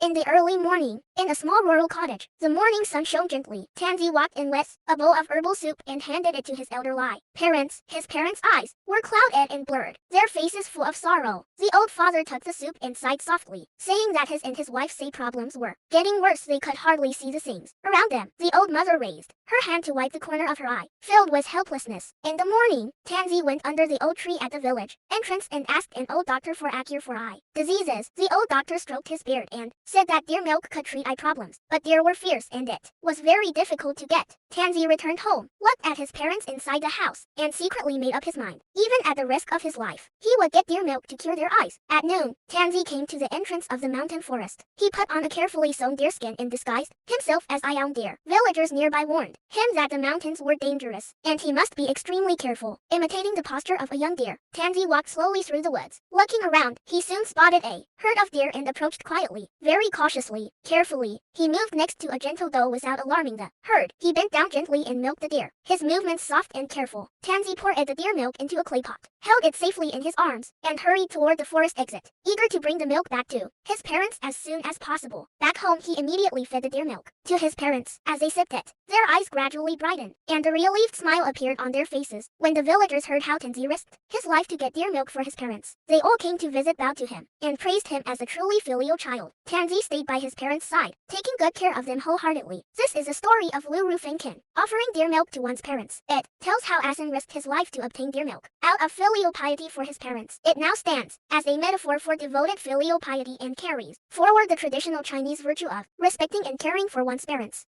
In the early morning, in a small rural cottage, the morning sun shone gently. Tansy walked in with a bowl of herbal soup and handed it to his elderly parents. His parents' eyes were clouded and blurred, their faces full of sorrow. The old father tucked the soup and sighed softly, saying that his and his wife's problems were getting worse. They could hardly see the things around them. The old mother raised her hand to wipe the corner of her eye, filled with helplessness. In the morning, Tansy went under the old tree at the village entrance and asked an old doctor for a cure for eye diseases. The old doctor stroked his beard and said that deer milk could treat eye problems, but deer were fierce and it was very difficult to get. Tansy returned home, looked at his parents inside the house, and secretly made up his mind, even at the risk of his life, he would get deer milk to cure their eyes. At noon, Tansy came to the entrance of the mountain forest. He put on a carefully sewn deerskin and disguised himself as a young deer. Villagers nearby warned him that the mountains were dangerous, and he must be extremely careful. Imitating the posture of a young deer, Tansy walked slowly through the woods. Looking around, he soon spotted a herd of deer and approached quietly, very cautiously. Carefully, he moved next to a gentle doe without alarming the herd. He bent down gently and milked the deer, his movements soft and careful. Tansy poured the deer milk into a clay pot, held it safely in his arms, and hurried toward the forest exit, eager to bring the milk back to his parents as soon as possible. Back home, he immediately fed the deer milk to his parents. As they sipped it, their eyes gradually brightened, and a relieved smile appeared on their faces. When the villagers heard how Tansy risked his life to get deer milk for his parents, they all came to visit, bowed to him, and praised him as a truly filial child. Tansy stayed by his parents' side, taking good care of them wholeheartedly. This is a story of Lu Rufinkin offering deer milk to one's parents. It tells how Asen risked his life to obtain deer milk out of filial piety for his parents. It now stands as a metaphor for devoted filial piety and carries forward the traditional Chinese virtue of respecting and caring for one's parents.